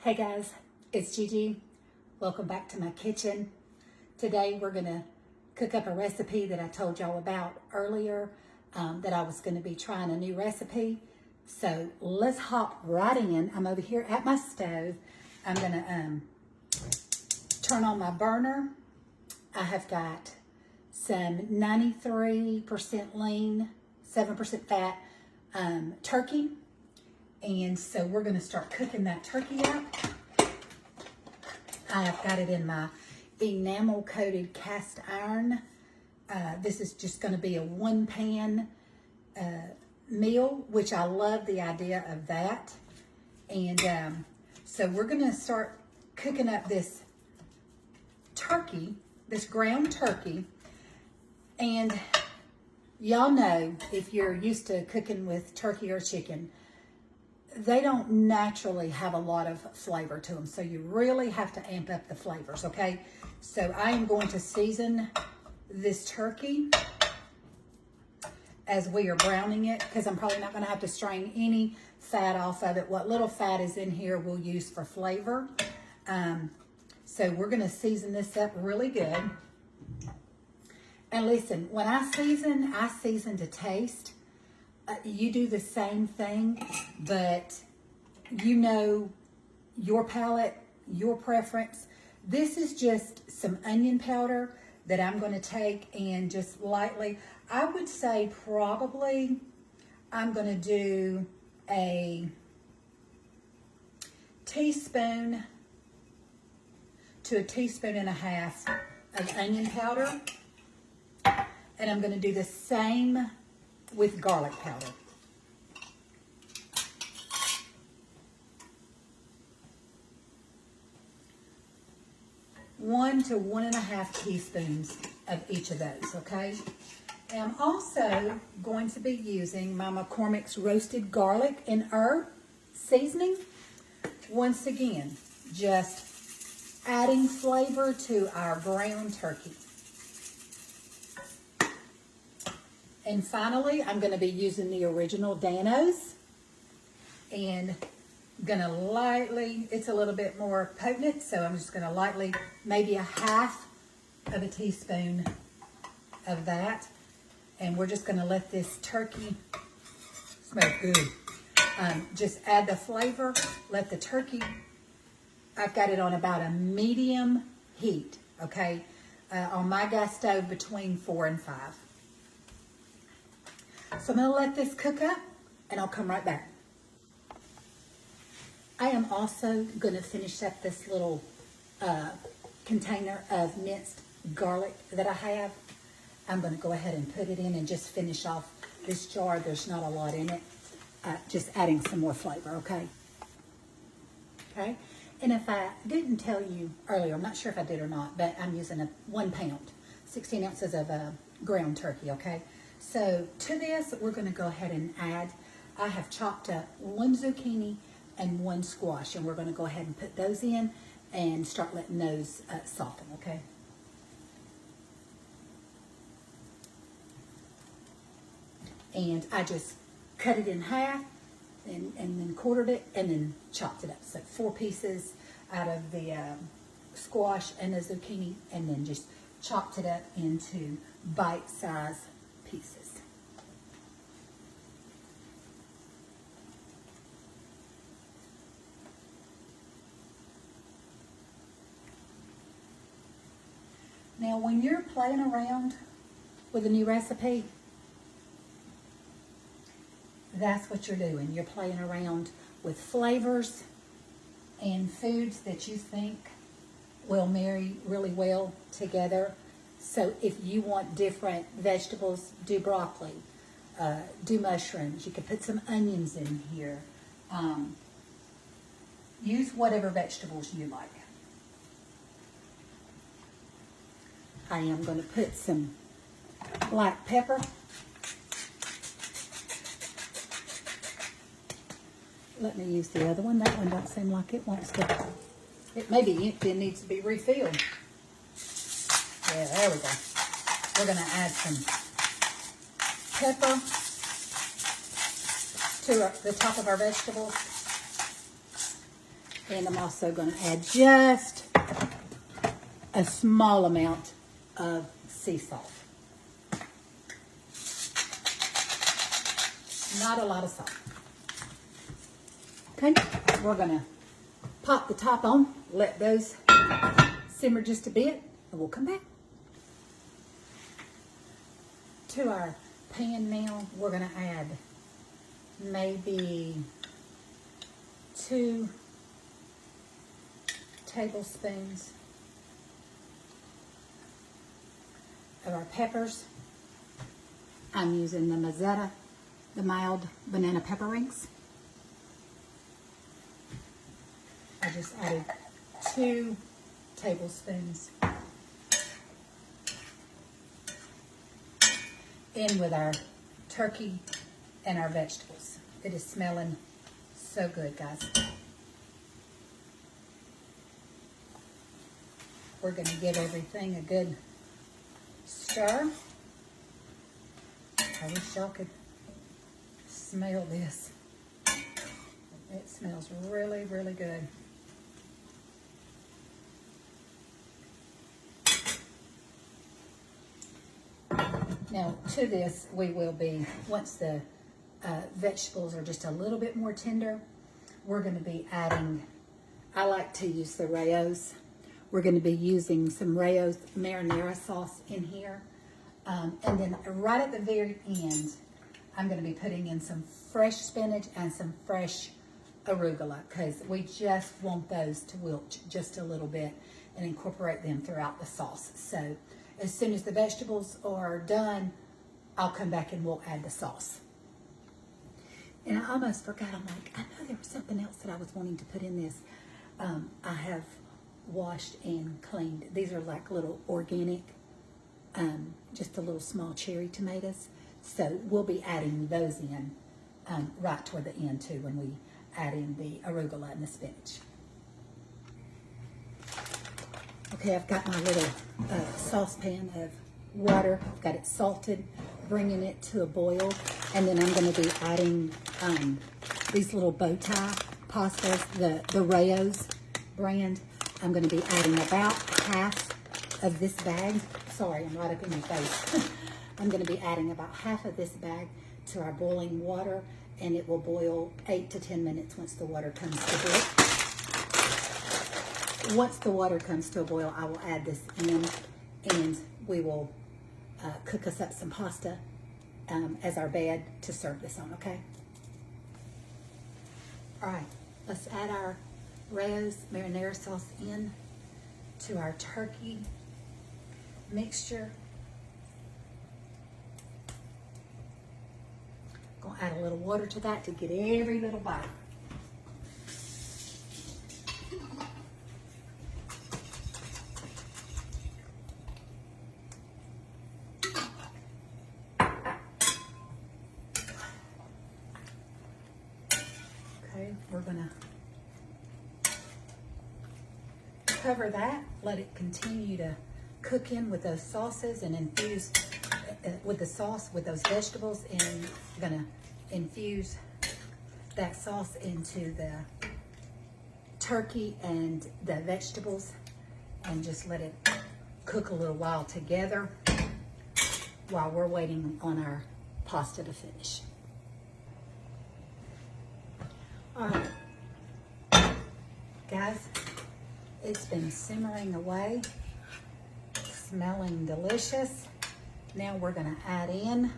Hey guys, it's Gigi. Welcome back to my kitchen. Today we're gonna cook up a recipe that I told y'all about earlier, that I was gonna be trying a new recipe. So let's hop right in. I'm over here at my stove. I'm gonna turn on my burner. I have got some 93% lean, 7% fat turkey. And so we're gonna start cooking that turkey up. I've got it in my enamel coated cast iron. This is just gonna be a one pan meal, which I love the idea of that. And so we're gonna start cooking up this turkey, this ground turkey. And y'all know, if you're used to cooking with turkey or chicken, they don't naturally have a lot of flavor to them. So you really have to amp up the flavors, okay? So I am going to season this turkey as we are browning it, because I'm probably not gonna have to strain any fat off of it. What little fat is in here we'll use for flavor. So we're gonna season this up really good. And listen, when I season to taste. You do the same thing, but you know your palate, your preference. This is just some onion powder that I'm going to take and just lightly, I would say probably I'm going to do a teaspoon to a teaspoon and a half of onion powder. And I'm going to do the same with garlic powder. One to 1.5 teaspoons of each of those, okay? And I'm also going to be using my McCormick's roasted garlic and herb seasoning. Once again, just adding flavor to our ground turkey. And finally, I'm going to be using the original Danos, and going to lightly, it's a little bit more potent, so I'm just going to lightly, maybe a half of a teaspoon of that. And we're just going to let this turkey smell good. Just add the flavor, let the turkey, I've got it on about a medium heat, okay? On my gas stove between 4 and 5. So I'm going to let this cook up, and I'll come right back. I am also going to finish up this little container of minced garlic that I have. I'm going to go ahead and put it in and just finish off this jar. There's not a lot in it. Just adding some more flavor, okay? Okay. And if I didn't tell you earlier, I'm not sure if I did or not, but I'm using a 1 pound, 16 ounces of ground turkey, okay? So to this, we're going to go ahead and add, I have chopped up 1 zucchini and 1 squash, and we're going to go ahead and put those in and start letting those soften, okay? And I just cut it in half and then quartered it and then chopped it up. So 4 pieces out of the squash and the zucchini, and then just chopped it up into bite-sized pieces. Now, when you're playing around with a new recipe, that's what you're doing. You're playing around with flavors and foods that you think will marry really well together. So if you want different vegetables, do broccoli, do mushrooms. You could put some onions in here. Use whatever vegetables you like. I am going to put some black pepper. Let me use the other one. That one don't seem like it wants to. It may be empty and needs to be refilled. Yeah, there we go. We're going to add some pepper to the top of our vegetables. And I'm also going to add just a small amount of sea salt. Not a lot of salt. Okay, we're going to pop the top on, let those simmer just a bit, and we'll come back. To our pan now, we're going to add maybe 2 tablespoons of our peppers. I'm using the Mazzetta, the mild banana pepper rings. I just added 2 tablespoons. In with our turkey and our vegetables. It is smelling so good, guys. We're going to give everything a good stir. I wish y'all could smell this. It smells really, really good. Now, to this, we will be, once the vegetables are just a little bit more tender, we're going to be adding, I like to use the Rayo's. We're going to be using some Rayo's marinara sauce in here. And then right at the very end, I'm going to be putting in some fresh spinach and some fresh arugula, because we just want those to wilt just a little bit and incorporate them throughout the sauce. So as soon as the vegetables are done, I'll come back and we'll add the sauce. And I almost forgot, I'm like, I know there was something else that I was wanting to put in this. I have washed and cleaned. These are like little organic, just a little small cherry tomatoes. So we'll be adding those in right toward the end too, when we add in the arugula and the spinach. Okay, I've got my little saucepan of water. I've got it salted, bringing it to a boil. And then I'm going to be adding these little bow tie pastas, the Rayo's brand. I'm going to be adding about half of this bag. Sorry, I'm right up in your face. I'm going to be adding about half of this bag to our boiling water, and it will boil 8 to 10 minutes once the water comes to boil. Once the water comes to a boil, I will add this in, and we will cook us up some pasta as our bed to serve this on, okay? All right, let's add our Rayo's marinara sauce in to our turkey mixture. Gonna add a little water to that to get every little bite. Okay, we're gonna cover that, let it continue to cook in with those sauces and infuse with the sauce with those vegetables, and I'm gonna infuse that sauce into the turkey and the vegetables and just let it cook a little while together while we're waiting on our pasta to finish. All right, guys, it's been simmering away, smelling delicious. Now we're gonna add in,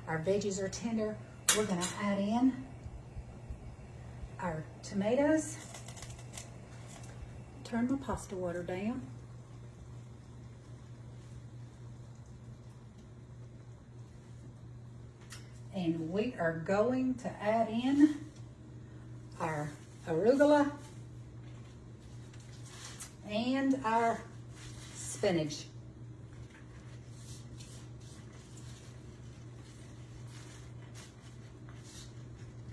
our veggies are tender, we're gonna add in our tomatoes. Turn my pasta water down. And we are going to add in our arugula and our spinach.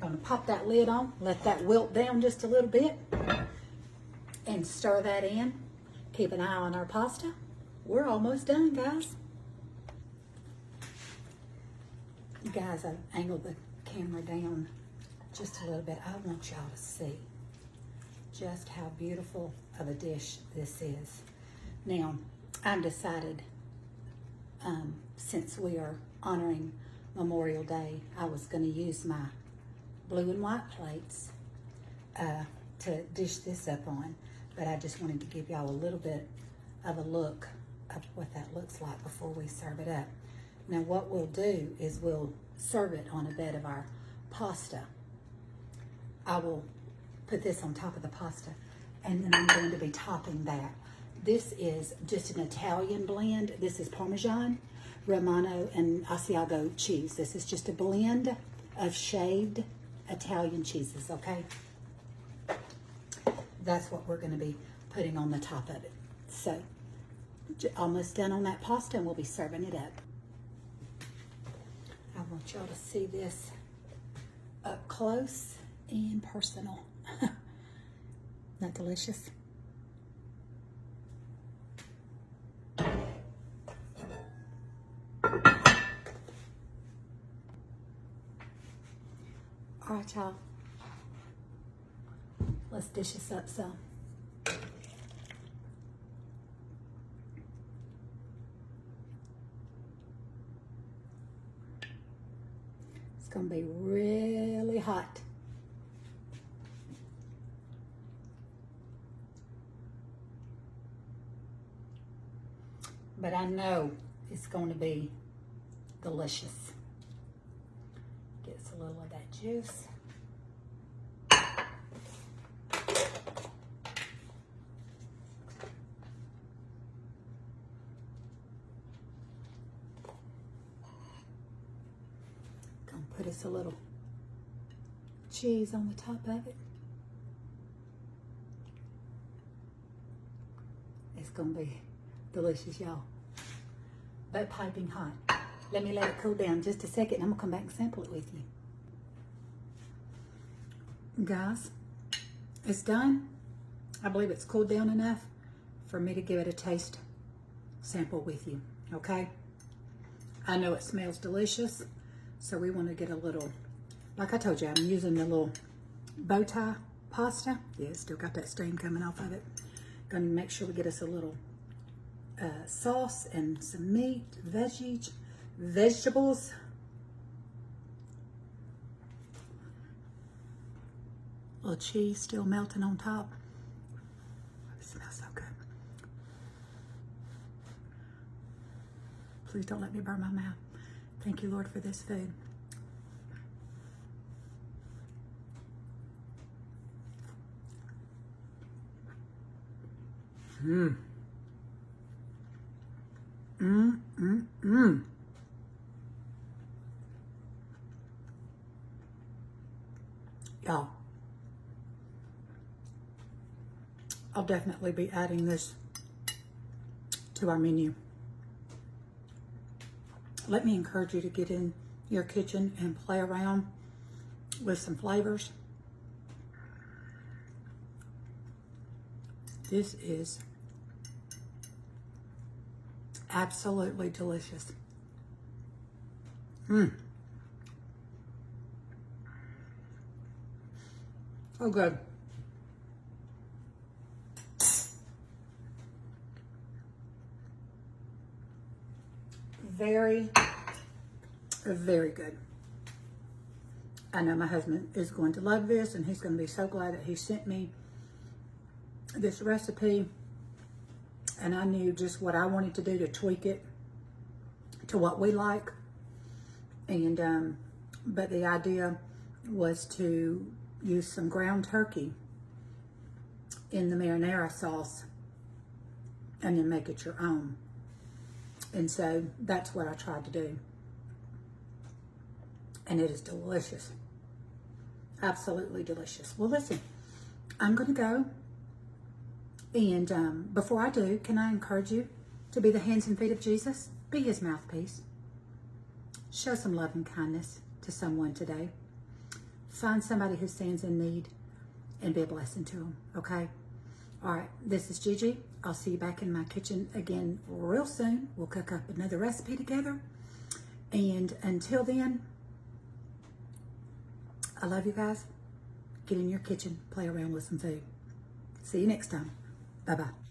Gonna pop that lid on, let that wilt down just a little bit, and stir that in. Keep an eye on our pasta. We're almost done, guys. Guys, I've angled the camera down just a little bit. I want y'all to see just how beautiful of a dish this is. Now, I've decided, since we are honoring Memorial Day, I was going to use my blue and white plates to dish this up on, but I just wanted to give y'all a little bit of a look of what that looks like before we serve it up. Now what we'll do is we'll serve it on a bed of our pasta. I will put this on top of the pasta, and then I'm going to be topping that. This is just an Italian blend. This is Parmesan, Romano, and Asiago cheese. This is just a blend of shaved Italian cheeses, okay? That's what we're going to be putting on the top of it. So, almost done on that pasta, and we'll be serving it up. I want y'all to see this up close and personal. Not delicious? All right, y'all. Let's dish this up some. It's gonna be really hot. But I know it's going to be delicious. Gets a little of that juice. Gonna put us a little cheese on the top of it. It's gonna be delicious, y'all. But piping hot. Let me let it cool down just a second, and I'm gonna come back and sample it with you. Guys, it's done. I believe it's cooled down enough for me to give it a taste sample with you, okay? I know it smells delicious, so we want to get a little, like I told you, I'm using the little bow tie pasta. Yeah, it's still got that steam coming off of it. Gonna make sure we get us a little sauce and some meat, vegetables. A little cheese still melting on top. It smells so good. Please don't let me burn my mouth. Thank you, Lord, for this food. Y'all, I'll definitely be adding this to our menu. Let me encourage you to get in your kitchen and play around with some flavors. This is absolutely delicious. Oh, good. Very, very good. I know my husband is going to love this, and he's going to be so glad that he sent me this recipe. And I knew just what I wanted to do to tweak it to what we like. And, but the idea was to use some ground turkey in the marinara sauce and then make it your own. And so that's what I tried to do. And it is delicious. Absolutely delicious. Well, listen, I'm going to go. And before I do, can I encourage you to be the hands and feet of Jesus? Be his mouthpiece. Show some love and kindness to someone today. Find somebody who stands in need and be a blessing to them, okay? All right, this is Gigi. I'll see you back in my kitchen again real soon. We'll cook up another recipe together. And until then, I love you guys. Get in your kitchen, play around with some food. See you next time. Bye-bye.